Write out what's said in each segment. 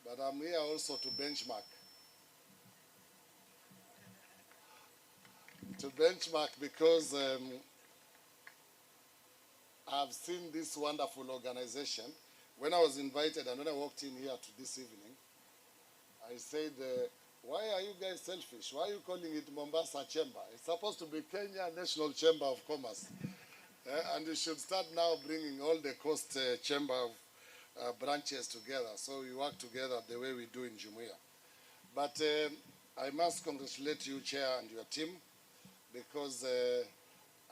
but I'm here also to benchmark. To benchmark because I've seen this wonderful organization. When I was invited and when I walked in here to this evening, I said, why are you guys selfish? Why are you calling it Mombasa Chamber? It's supposed to be Kenya National Chamber of Commerce. And you should start now bringing all the coast chamber of branches together, so we work together the way we do in Jumuiya. But I must congratulate you, Chair, and your team, because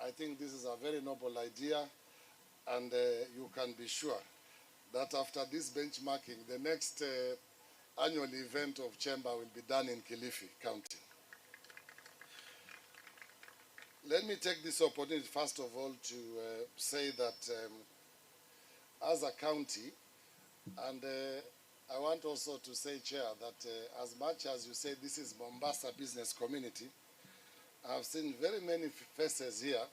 I think this is a very noble idea, and you can be sure that after this benchmarking, the next annual event of Chamber will be done in Kilifi County. Let me take this opportunity, first of all, to say that as a county, and I want also to say, Chair, that as much as you say this is Mombasa business community, I've seen very many faces here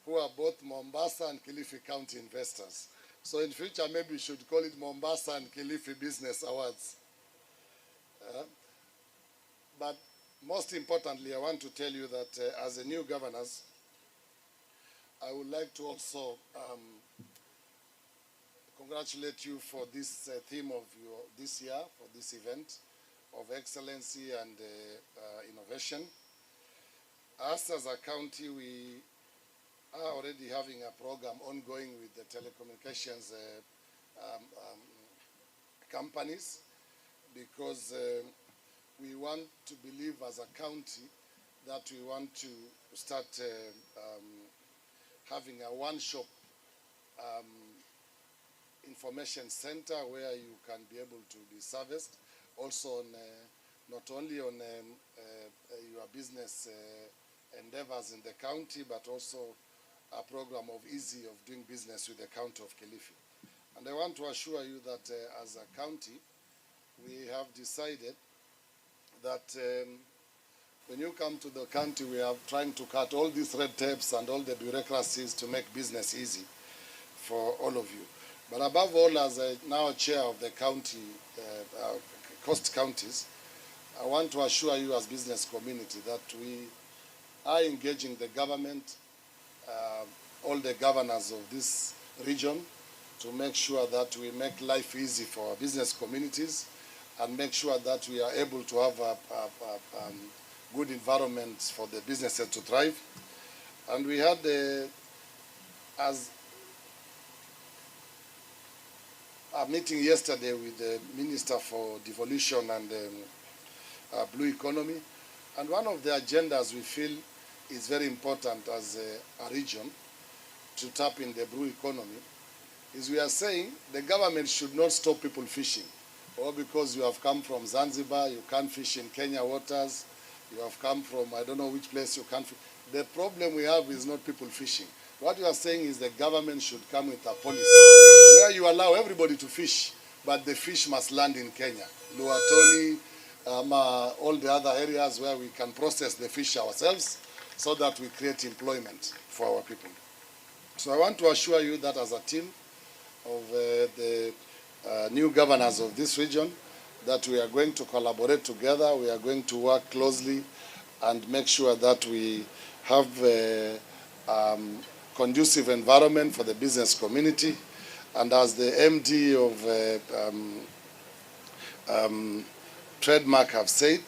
who are both Mombasa and Kilifi County investors. So in future, maybe we should call it Mombasa and Kilifi Business Awards. But most importantly, I want to tell you that as a new governors, I would like to also congratulate you for this theme of this year, for this event of excellency and innovation. Us as a county, we are already having a program ongoing with the telecommunications companies, because we want to believe as a county that we want to start having a one-shop information center where you can be able to be serviced, also on, not only on your business endeavors in the county, but also a program of easy of doing business with the county of Kilifi. And I want to assure you that as a county, we have decided that when you come to the county, we are trying to cut all these red tapes and all the bureaucracies to make business easy for all of you. But above all, as now chair of the county, coast counties, I want to assure you as business community that we are engaging the government, all the governors of this region, to make sure that we make life easy for our business communities and make sure that we are able to have a good environment for the businesses to thrive. And we had, as a meeting yesterday with the Minister for Devolution and Blue Economy, and one of the agendas we feel is very important as a region to tap in the blue economy is we are saying the government should not stop people fishing. Or because you have come from Zanzibar, you can't fish in Kenya waters, you have come from I don't know which place you can't fish. The problem we have is not people fishing. What you are saying is the government should come with a policy where you allow everybody to fish, but the fish must land in Kenya. Luatoni, all the other areas where we can process the fish ourselves so that we create employment for our people. So I want to assure you that as a team of the new governors of this region, that we are going to collaborate together, we are going to work closely and make sure that we have a conducive environment for the business community. And as the MD of Trademark have said,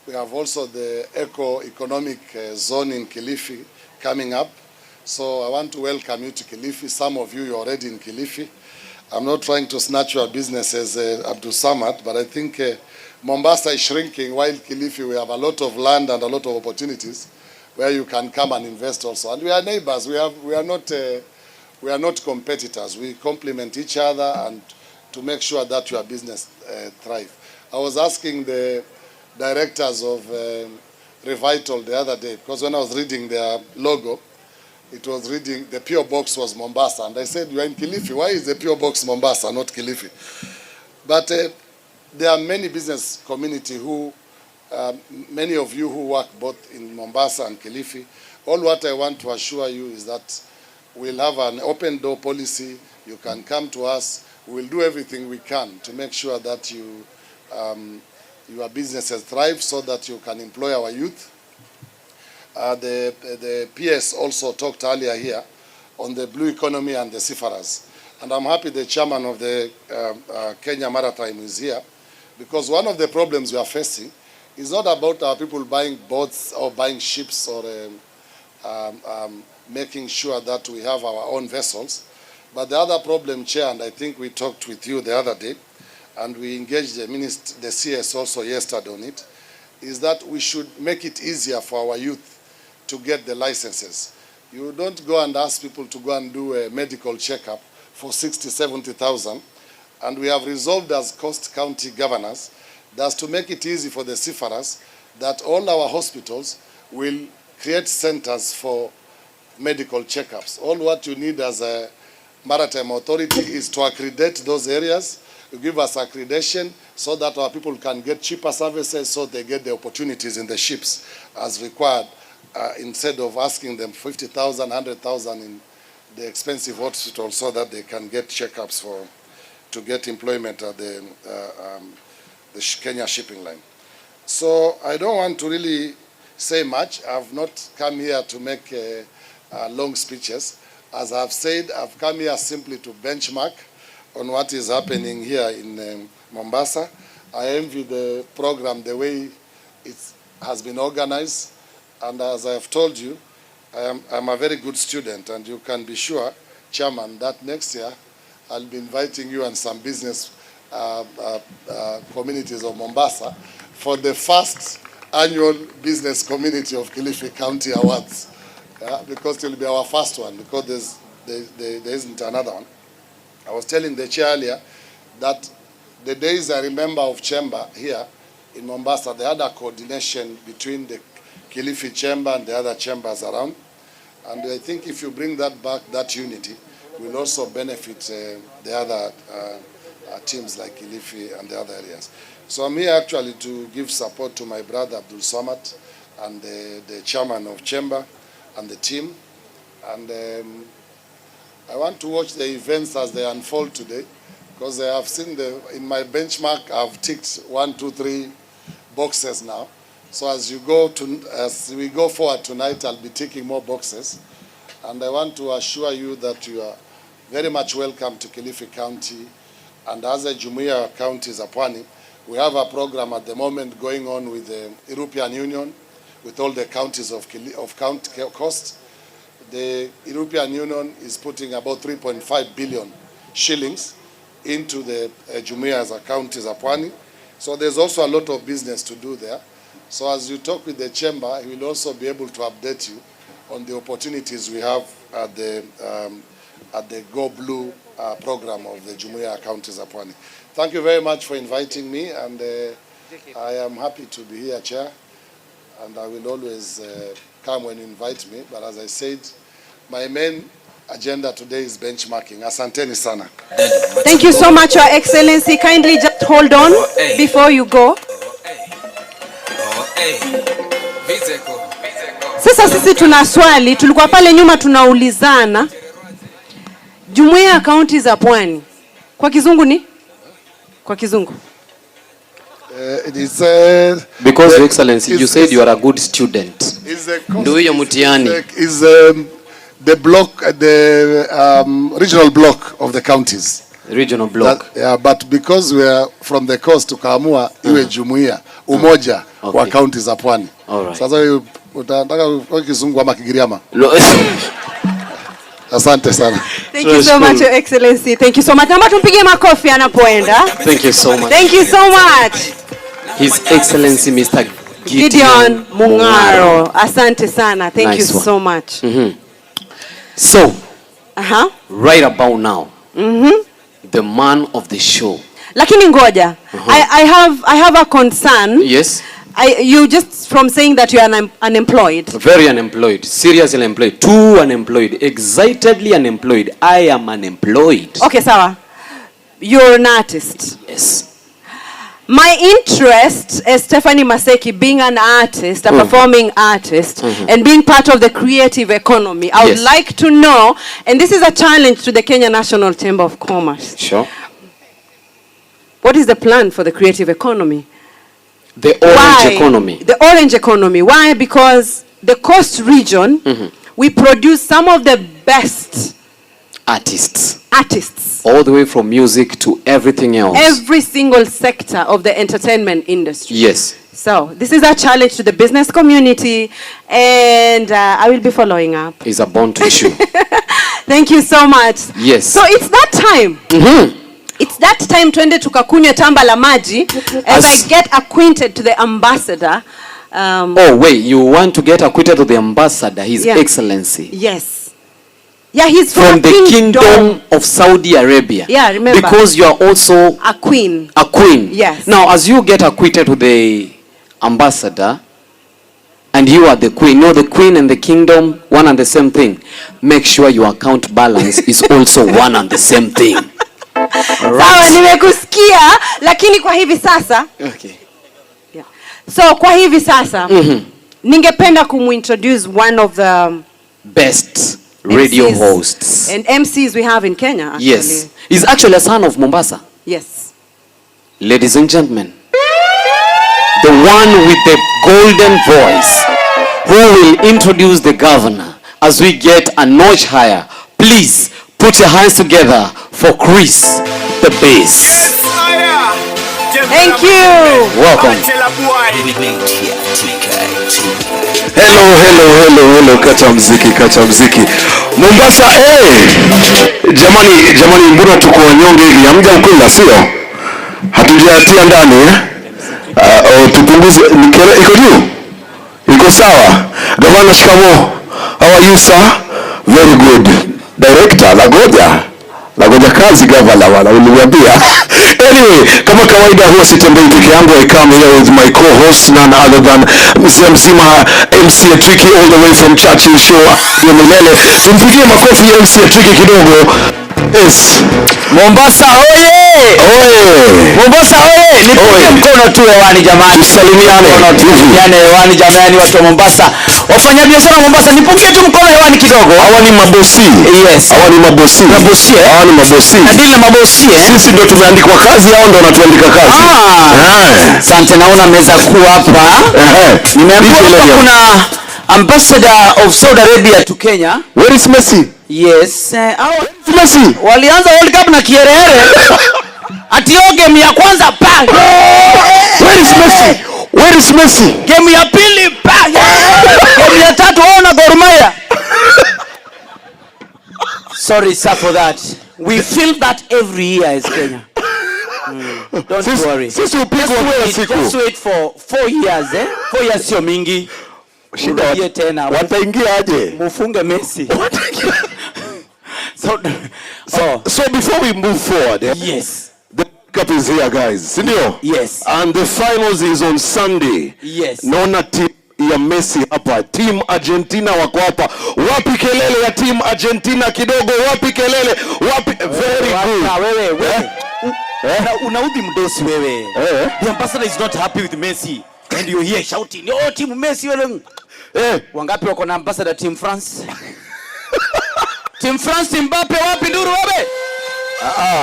we have also the eco-economic zone in Kilifi coming up. So I want to welcome you to Kilifi. Some of you are already in Kilifi. I'm not trying to snatch your businesses, Abdul Samad, but I think Mombasa is shrinking, while Kilifi we have a lot of land and a lot of opportunities where you can come and invest also. And we are neighbors. We are not competitors. We complement each other and to make sure that your business thrive. I was asking the directors of Revital the other day, because when I was reading their logo, it was reading, the PO box was Mombasa. And I said, you are in Kilifi. Why is the PO box Mombasa, not Kilifi? But there are many business community who, many of you who work both in Mombasa and Kilifi. All what I want to assure you is that we'll have an open door policy. You can come to us. We'll do everything we can to make sure that you your businesses thrive so that you can employ our youth. The PS also talked earlier here on the blue economy and the seafarers. And I'm happy the chairman of the Kenya Maritime is here, because one of the problems we are facing is not about our people buying boats or buying ships or making sure that we have our own vessels. But the other problem, Chair, and I think we talked with you the other day, and we engaged the CS also yesterday on it, is that we should make it easier for our youth to get the licenses. You don't go and ask people to go and do a medical checkup for 60,000, 70,000. And we have resolved as Coast County governors that's to make it easy for the seafarers that all our hospitals will create centers for medical checkups. All what you need as a maritime authority is to accredit those areas. You give us accreditation so that our people can get cheaper services, so they get the opportunities in the ships as required, instead of asking them 50,000, 100,000 in the expensive hospital so that they can get checkups to get employment at the Kenya shipping line. So I don't want to really say much. I've not come here to make long speeches. As I've said, I've come here simply to benchmark on what is happening here in Mombasa. I envy the program, the way it has been organized. And as I have told you, I'm a very good student, and you can be sure, Chairman, that next year I'll be inviting you and some business communities of Mombasa for the first annual Business Community of Kilifi County Awards, because it will be our first one, because there isn't another one. I was telling the chair earlier that the days I remember of Chamber here in Mombasa, they had a coordination between the Kilifi Chamber and the other chambers around. And I think if you bring that back, that unity, will also benefit the other teams like Kilifi and the other areas. So I'm here actually to give support to my brother Abdul Samad and the chairman of Chamber and the team. And I want to watch the events as they unfold today, because I have seen in my benchmark, I've ticked 1, 2, 3 boxes now. So as we go forward tonight, I'll be ticking more boxes. And I want to assure you that you are very much welcome to Kilifi County. And as a Jumuiya Counties Apwani, we have a program at the moment going on with the European Union, with all the counties of Coast. The European Union is putting about 3.5 billion shillings into the Jumuiya as a counties Apwani. So there's also a lot of business to do there. So as you talk with the chamber, he will also be able to update you on the opportunities we have at the Go Blue program of the Jumuiya Counties Apwani. Thank you very much for inviting me, and I am happy to be here, Chair, and I will always come when you invite me. But as I said, my main agenda today is benchmarking. Asanteni sana. Thank you so much, Your Excellency. Kindly just hold on before you go. Sasa sisi tuna swali, tulikuwa pale nyuma tunaulizana, Jumuiya ya Kaunti za Pwani kwa kizungu ni? Kwa kizungu. It is because Your Excellency, you said you are a good student. Ndio hiyo mtihani. Is the block, the regional block of the counties. Regional block. Yeah, but because we are from the coast, tukaamua iwe jumuiya umoja wa counties za Pwani. Sasa utataka kwa kizungu ama Kigiriama? Asante sana. Thank you so much, Your Excellency. Thank you so much. Naomba tumpige makofi anapoenda. Thank you so much. Thank you so much. His Excellency Mr. Gideon Mungaro. Asante sana. Thank you so much. So, right about now, the man of the show. Lakini ngoja, I have a concern. Yes. You just from saying that you are unemployed. Very unemployed. Seriously unemployed. Too unemployed. Excitedly unemployed. I am unemployed. Okay, sawa. You're an artist. Yes. My interest as Stephanie Maseki, being an artist, a performing artist, and being part of the creative economy, I would like to know, and this is a challenge to the Kenya National Chamber of Commerce. Sure. What is the plan for the creative economy? The orange economy. The orange economy. Why? Because the coast region, we produce some of the best artists. All the way from music to everything else. Every single sector of the entertainment industry. Yes. So this is a challenge to the business community, and I will be following up. It's a bond issue. Thank you so much. Yes. So it's that time. It's that time twende tukakunywe tamba la maji as I get acquainted to the ambassador. Oh wait, you want to get acquainted to the ambassador, His Excellency? Yes. Yeah, he's from the kingdom of Saudi Arabia. Yeah, remember. Because you are also a queen. A queen. Yes. Now, as you get acquainted to the ambassador, and you are the queen, no, the queen and the kingdom, one and the same thing. Make sure your account balance is also one and the same thing. Sawa, nimekusikia, lakini kwa hivi sasa. Okay. Yeah. So kwa hivi sasa, ningependa kumintroduce one of the best radio MCs hosts and MCs we have in Kenya, actually. Yes. He's actually a son of Mombasa. Yes. Ladies and gentlemen, the one with the golden voice who will introduce the governor as we get a notch higher. Please put your hands together for Chris, the bass. Thank you. Welcome. Hello, kata mziki. Mombasa, jamani mbona tuko wanyonge hivi? Hamja ukula sio? Hatujatia ndani tupunguze iko juu? Iko sawa? Gavana, shikamo. How are you, sir? Very good. Director, Lagoja kazi gavana wala uliniambia. Anyway, kama kawaida huwa sitembei peke yangu. I come here with my co-host, none other than mzee mzima MC Tricky all the way from Churchill Show ya Milele. Tumpigie makofi MC Tricky kidogo. Yes. Mombasa oye! Mombasa oye! Nipige mkono tu hewani jamani. Tusalimiane hewani jamani watu wa Mombasa. Wafanyabiashara Mombasa, nipungie tu mkono hewani kidogo. Hawa ni mabosi. Yes. Hawa ni mabosi. Mabosi. Hawa ni mabosi. Nadili na mabosi Sisi ndio tumeandikwa kazi, hao ndio wanatuandika kazi. Asante, naona meza kuu hapa. Nimeambiwa kuna ambassador of Saudi Arabia to Kenya. Where is Messi? Yes. Messi. Walianza World Cup na kiherehere. Atio game ya kwanza pa. Where is Messi? Where is Messi? Game ya pili pa. Game ya tatu ona Gor Mahia. Sorry sir for that. We feel that every year as Kenya. Don't worry. Sisi upigwa kwa siku. Just wait for 4 years 4 years sio mingi. Shida tena. Wataingia aje? Mufunge Messi. So before we move forward, yes. The cup is here guys. Sindio? Yes. And the finals is on Sunday. Yes. Naona team ya Messi hapa. Team Argentina wako hapa. Wapi kelele ya team Argentina kidogo? Wapi kelele? Wapi? Very good. Wewe. Unaudhi mdosi wewe. The ambassador is not happy with Messi. And you're here shouting, "Oh, team Messi wewe." Wangapi wako na ambassador team France? Team France Mbappe wapi nduru wewe?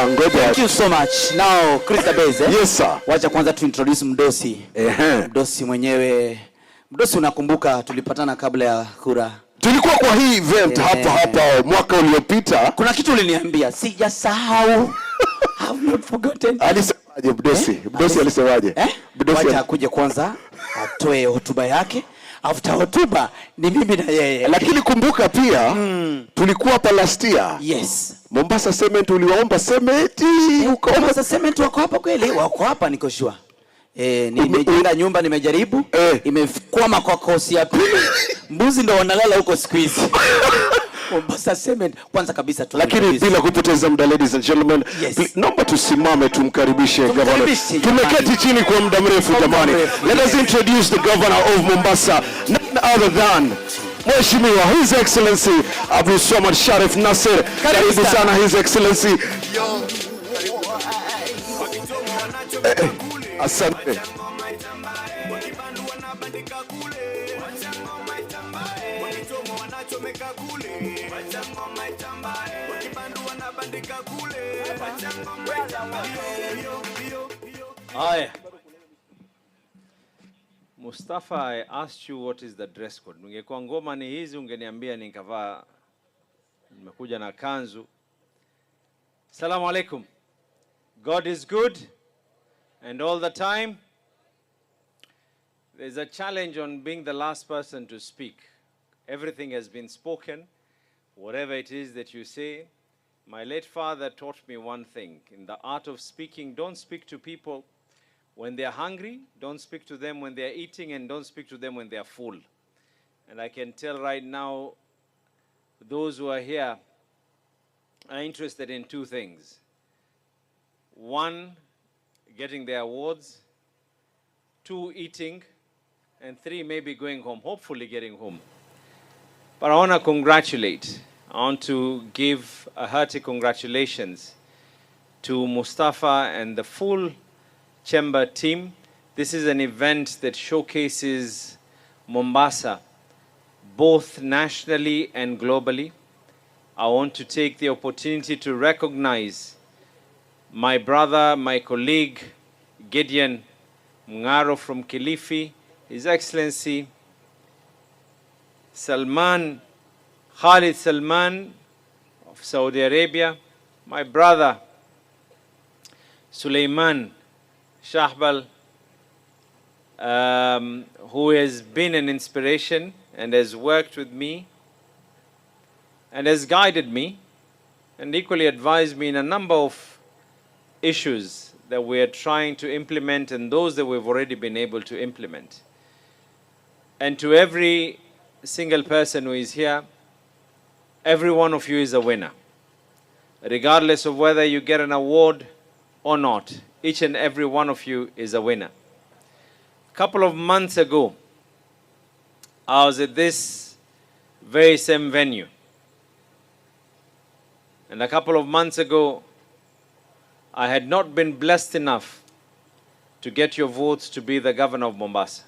Ngoja. Thank you so much. Now Chris Abeze. Yes sir. Wacha kwanza tu introduce mdosi. Mdosi mwenyewe. Mdosi, unakumbuka tulipatana kabla ya kura? Tulikuwa kwa hii event hapa mwaka uliopita. Kuna kitu uliniambia, sijasahau. I've not forgotten. Alisemaje mdosi? Mdosi alisemaje? Mdosi wacha akuje kwanza atoe hotuba yake. After hotuba ni mimi na yeye. Lakini kumbuka pia tulikuwa hapa last year. Yes. Mombasa Cement uliwaomba cement. Mombasa Cement wako hapa kweli? Wako hapa niko sure. Nimejenga nyumba nimejaribu. Imekwama kwa kosi ya pili. Mbuzi ndo wanalala huko siku hizi. Mombasa Cement kwanza kabisa tu. Lakini bila kupoteza muda, ladies and gentlemen, naomba tusimame tumkaribishe governor. Tumeketi chini kwa muda mrefu jamani. Let us introduce the governor of Mombasa, none other than Mheshimiwa His Excellency Abdul Swamad Sharif Nasser. Karibu sana His Excellency. Asante. Hi. Mustafa, I asked you what is the dress code. Ningekuwa ngoma ni hizi ungeniambia nikavaa, nimekuja na kanzu. Assalamu alaikum. God is good and all the time. There's a challenge on being the last person to speak. Everything has been spoken, whatever it is that you say. My late father taught me one thing. In the art of speaking, don't speak to people when they are hungry, don't speak to them when they are eating, and don't speak to them when they are full. And I can tell right now, those who are here are interested in two things. One, getting their awards. Two, eating. And three, maybe going home, hopefully getting home. But I want to congratulate. I want to give a hearty congratulations to Mustafa and the full Chamber team. This is an event that showcases Mombasa, both nationally and globally. I want to take the opportunity to recognize my brother, my colleague, Gideon Mungaro from Kilifi, His Excellency Salman, Khalid Salman of Saudi Arabia, my brother Suleiman Shahbal, who has been an inspiration and has worked with me and has guided me and equally advised me in a number of issues that we are trying to implement and those that we've already been able to implement. And to every single person who is here, every one of you is a winner. Regardless of whether you get an award or not, each and every one of you is a winner. A couple of months ago, I was at this very same venue. And a couple of months ago, I had not been blessed enough to get your votes to be the governor of Mombasa.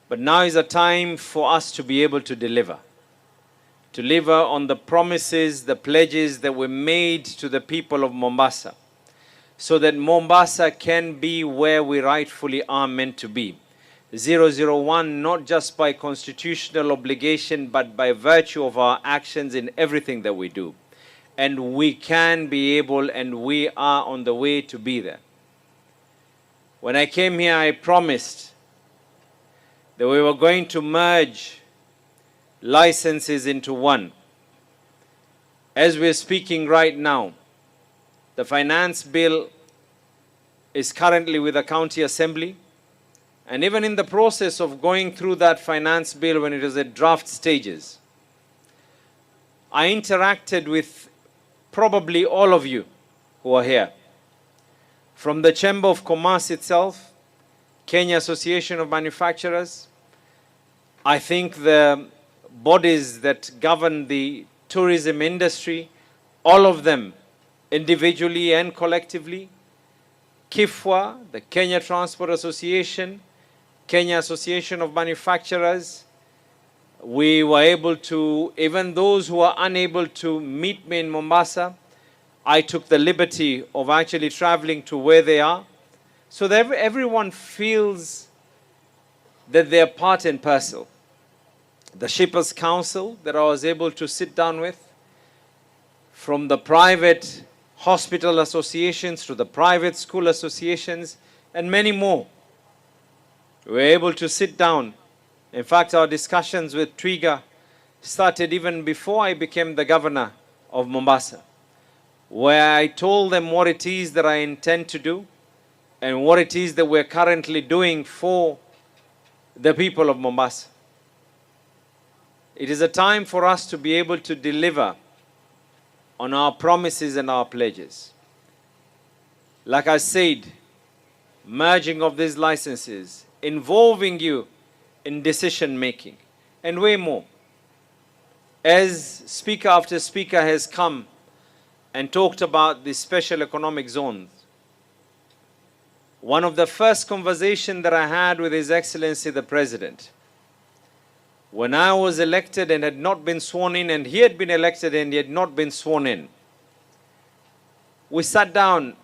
But now is a time for us to be able to deliver on the promises, the pledges that were made to the people of Mombasa, so that Mombasa can be where we rightfully are meant to be. 001, not just by constitutional obligation, but by virtue of our actions in everything that we do. And we can be able, and we are on the way to be there. When I came here, I promised that we were going to merge licenses into one. As we're speaking right now, the finance bill is currently with the county assembly. And even in the process of going through that finance bill when it was at draft stages, I interacted with probably all of you who are here. From the Chamber of Commerce itself, Kenya Association of Manufacturers, I think the bodies that govern the tourism industry, all of them individually and collectively, KIFWA, the Kenya Transport Association, Kenya Association of Manufacturers, we were able to, even those who are unable to meet me in Mombasa, I took the liberty of actually traveling to where they are, so that everyone feels that they are part and parcel. The Shippers Council that I was able to sit down with, from the private hospital associations to the private school associations, and many more. We were able to sit down. In fact, our discussions with Twiga started even before I became the governor of Mombasa, where I told them what it is that I intend to do and what it is that we're currently doing for the people of Mombasa. It is a time for us to be able to deliver on our promises and our pledges. Like I said, merging of these licenses, involving you in decision making, and way more. As speaker after speaker has come and talked about the special economic zones, one of the first conversations that I had with His Excellency the President, when I was elected and had not been sworn in, and he had been elected and he had not been sworn in, we sat down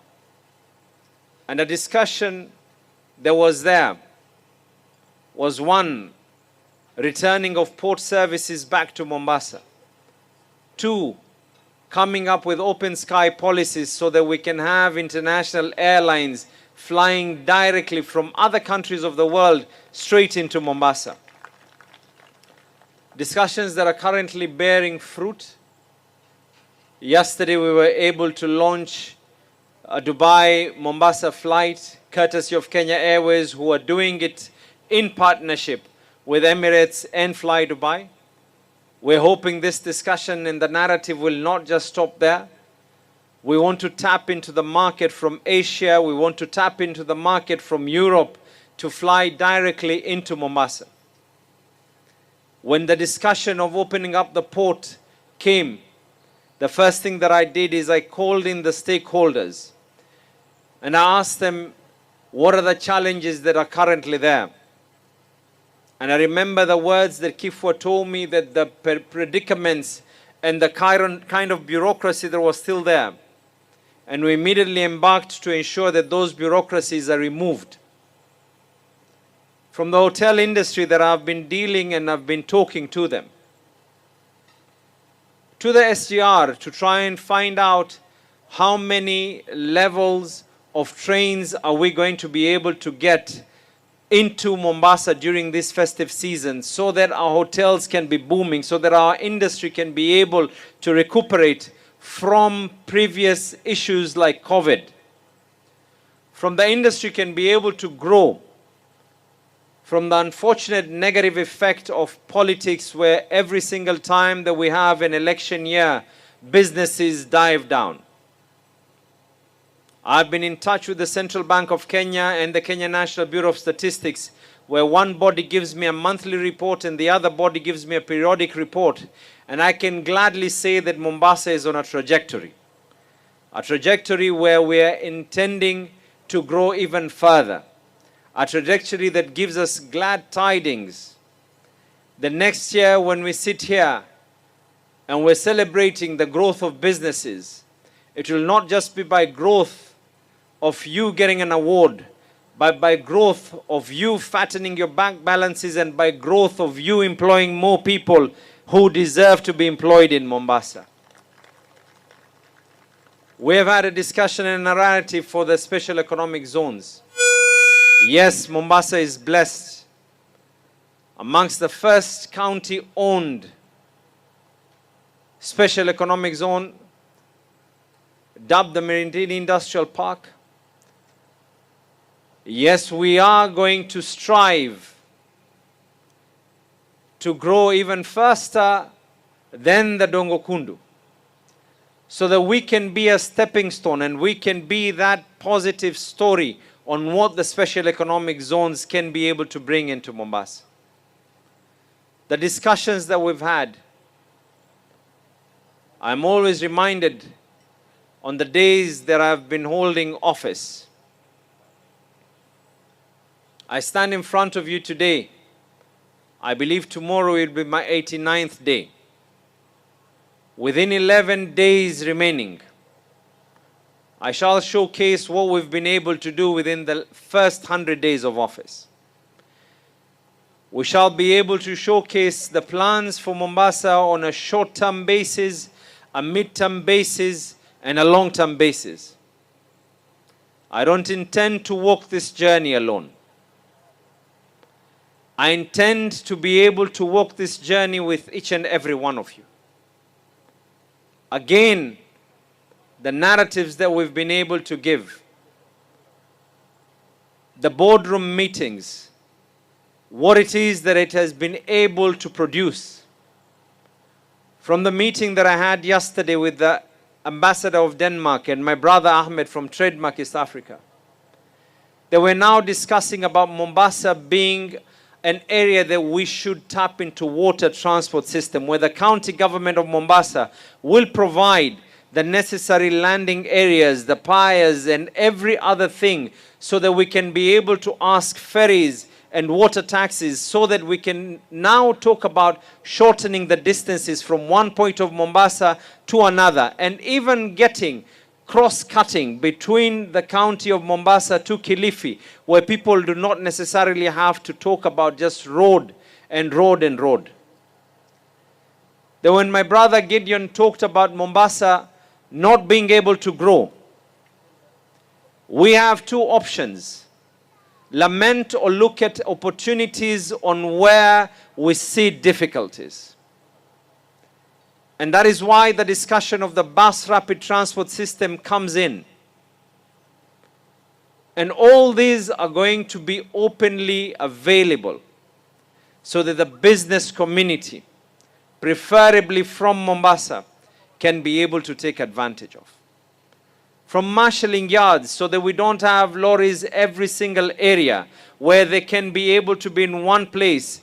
And a discussion that was there was one, returning of port services back to Mombasa. Two, coming up with open sky policies so that we can have international airlines flying directly from other countries of the world straight into Mombasa. Discussions that are currently bearing fruit. Yesterday we were able to launch a Dubai-Mombasa flight, courtesy of Kenya Airways, who are doing it in partnership with Emirates and Fly Dubai. We're hoping this discussion and the narrative will not just stop there. We want to tap into the market from Asia. We want to tap into the market from Europe to fly directly into Mombasa. When the discussion of opening up the port came, the first thing that I did is I called in the stakeholders and I asked them, what are the challenges that are currently there? And I remember the words that Kifwa told me, that the predicaments and the kind of bureaucracy that was still there. And we immediately embarked to ensure that those bureaucracies are removed. From the hotel industry that I've been dealing and I've been talking to them, to the SGR, to try and find out how many levels of trains are we going to be able to get into Mombasa during this festive season, so that our hotels can be booming, so that our industry can be able to recuperate from previous issues like COVID. From the industry can be able to grow from the unfortunate negative effect of politics, where every single time that we have an election year, businesses dive down. I've been in touch with the Central Bank of Kenya and the Kenya National Bureau of Statistics, where one body gives me a monthly report and the other body gives me a periodic report. And I can gladly say that Mombasa is on a trajectory where we are intending to grow even further. A trajectory that gives us glad tidings. The next year when we sit here and we're celebrating the growth of businesses, it will not just be by growth of you getting an award, but by growth of you fattening your bank balances and by growth of you employing more people who deserve to be employed in Mombasa. We have had a discussion and a narrative for the special economic zones. Yes, Mombasa is blessed. Amongst the first county-owned special economic zone, dubbed the Marine Industrial Park. Yes, we are going to strive to grow even faster than the Dongo Kundu, so that we can be a stepping stone and we can be that positive story on what the special economic zones can be able to bring into Mombasa. The discussions that we've had, I'm always reminded on the days that I've been holding office. I stand in front of you today. I believe tomorrow will be my 89th day. Within 11 days remaining, I shall showcase what we've been able to do within the first 100 days of office. We shall be able to showcase the plans for Mombasa on a short-term basis, a mid-term basis, and a long-term basis. I don't intend to walk this journey alone. I intend to be able to walk this journey with each and every one of you. Again, the narratives that we've been able to give, the boardroom meetings, what it is that it has been able to produce. From the meeting that I had yesterday with the Ambassador of Denmark and my brother Ahmed from Trademark East Africa, they were now discussing about Mombasa being an area that we should tap into water transport system, where the county government of Mombasa will provide the necessary landing areas, the piers and every other thing, so that we can be able to ask ferries and water taxis, so that we can now talk about shortening the distances from one point of Mombasa to another, and even getting cross-cutting between the county of Mombasa to Kilifi, where people do not necessarily have to talk about just road and road and road. Then when my brother Gideon talked about Mombasa not being able to grow, we have two options: lament or look at opportunities on where we see difficulties. And that is why the discussion of the bus rapid transport system comes in. And all these are going to be openly available so that the business community, preferably from Mombasa, can be able to take advantage of. From marshalling yards, so that we don't have lorries every single area, where they can be able to be in one place.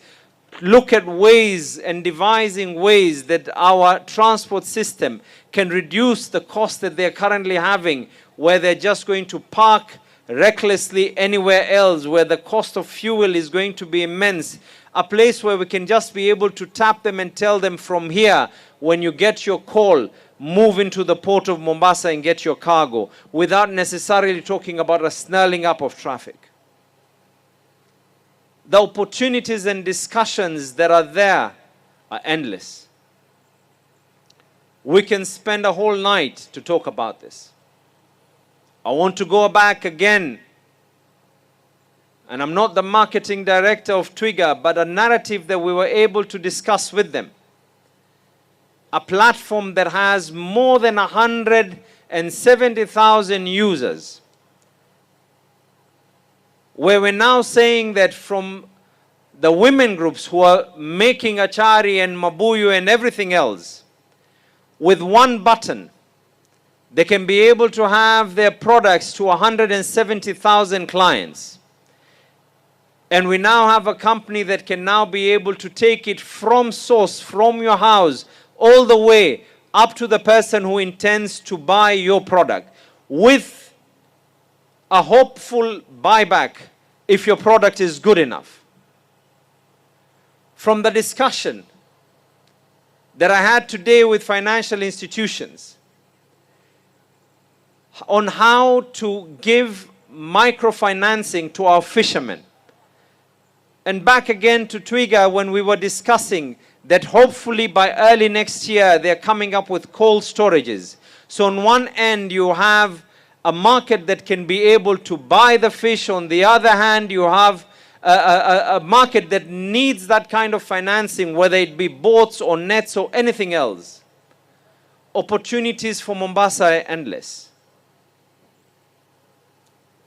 Look at ways and devising ways that our transport system can reduce the cost that they're currently having, where they're just going to park recklessly anywhere else, where the cost of fuel is going to be immense. A place where we can just be able to tap them and tell them, from here, when you get your call, move into the port of Mombasa and get your cargo, without necessarily talking about a snarling up of traffic. The opportunities and discussions that are there are endless. We can spend a whole night to talk about this. I want to go back again, and I'm not the marketing director of Twiga, but a narrative that we were able to discuss with them. A platform that has more than 170,000 users, where we're now saying that from the women groups who are making achari and mabuyu and everything else, with one button, they can be able to have their products to 170,000 clients. And we now have a company that can now be able to take it from source, from your house, all the way up to the person who intends to buy your product, with a hopeful buyback if your product is good enough. From the discussion that I had today with financial institutions on how to give microfinancing to our fishermen, and back again to Twiga when we were discussing that hopefully by early next year they're coming up with cold storages. So on one end you have a market that can be able to buy the fish. On the other hand, you have a market that needs that kind of financing, whether it be boats or nets or anything else. Opportunities for Mombasa are endless.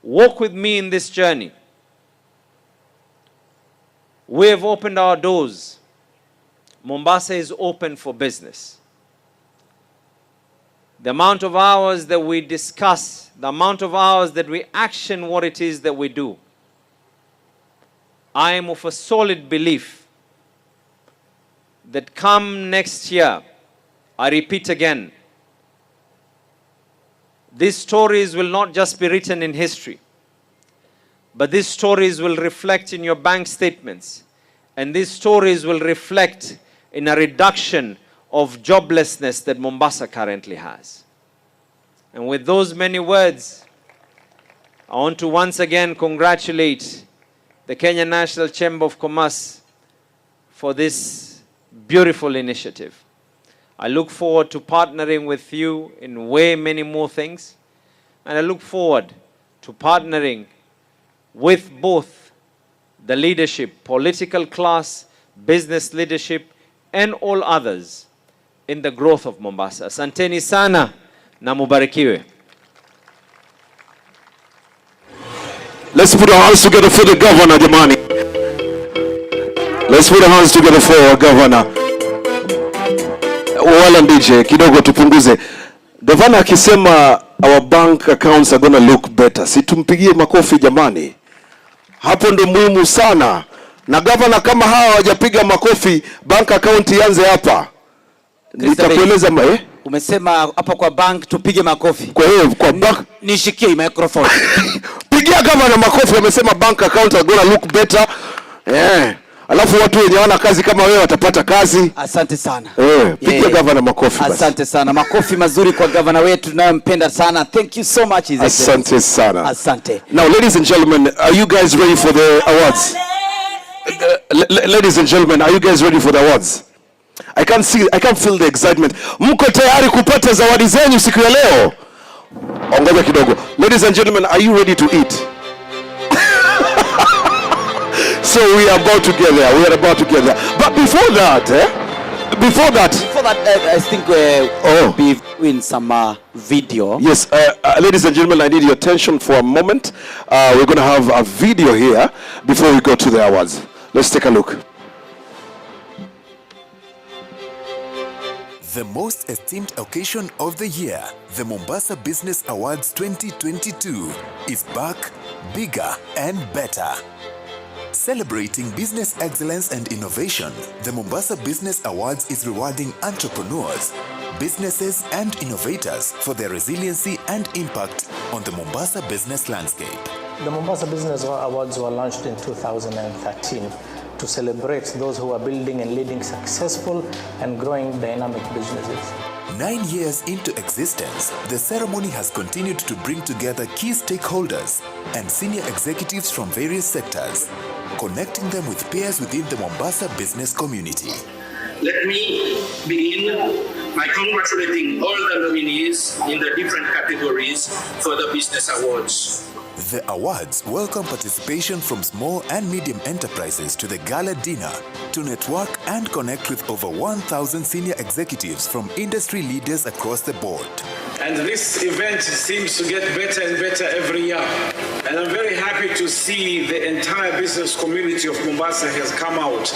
Walk with me in this journey. We have opened our doors. Mombasa is open for business. The amount of hours that we discuss, the amount of hours that we action what it is that we do, I am of a solid belief that come next year, I repeat again, these stories will not just be written in history, but these stories will reflect in your bank statements, and these stories will reflect in a reduction of joblessness that Mombasa currently has. And with those many words, I want to once again congratulate the Kenya National Chamber of Commerce for this beautiful initiative. I look forward to partnering with you in way many more things, and I look forward to partnering with both the leadership, political class, business leadership, and all others in the growth of Mombasa. Asanteni sana na mubarikiwe. Let's put our hands together for the governor, jamani. Let's put our hands together for our governor. Wala DJ, kidogo tupunguze. Governor akisema our bank accounts are going to look better, si tumpigie makofi jamani. Hapo ndo muhimu sana. Na governor kama hawa hawajapiga makofi, bank account ianze hapa. Nitakueleza Umesema hapa kwa bank tupige makofi. Kwa hiyo kwa bank nishikie microphone. Pigia governor makofi, amesema bank account are going to look better. Alafu watu wenye wana kazi kama wewe watapata kazi. Asante sana. Pigia gavana makofi basi. Asante sana. Makofi mazuri kwa gavana wetu tunayompenda sana. Thank you so much. Asante sana. Asante. Now ladies and gentlemen, are you guys ready for the awards? Ladies and gentlemen, are you guys ready for the awards? I can't feel the excitement. Mko tayari kupata zawadi zenyu siku ya leo? Ongoja kidogo. Ladies and gentlemen, are you ready to eat? So we are about to get there. But before that, I think we'll be doing some video. Yes, ladies and gentlemen, I need your attention for a moment. We're going to have a video here before we go to the awards. Let's take a look. The most esteemed occasion of the year, the Mombasa Business Awards 2022, is back, bigger and better. Celebrating business excellence and innovation, the Mombasa Business Awards is rewarding entrepreneurs, businesses and innovators for their resiliency and impact on the Mombasa business landscape. The Mombasa Business Awards were launched in 2013 to celebrate those who are building and leading successful and growing dynamic businesses. 9 years into existence, the ceremony has continued to bring together key stakeholders and senior executives from various sectors, connecting them with peers within the Mombasa business community. Let me begin by congratulating all the nominees in the different categories for the Business Awards. The awards welcome participation from small and medium enterprises to the gala dinner to network and connect with over 1,000 senior executives from industry leaders across the board. And this event seems to get better and better every year. And I'm very happy to see the entire business community of Mombasa has come out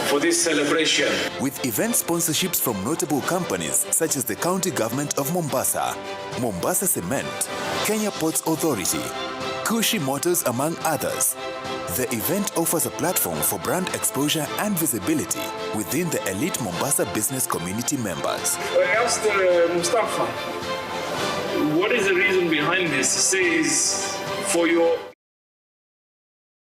for this celebration. With event sponsorships from notable companies such as the County Government of Mombasa, Mombasa Cement, Kenya Ports Authority, Kushi Motors, among others. The event offers a platform for brand exposure and visibility within the elite Mombasa business community members. I asked Mustafa, what is the reason behind this? He says, for your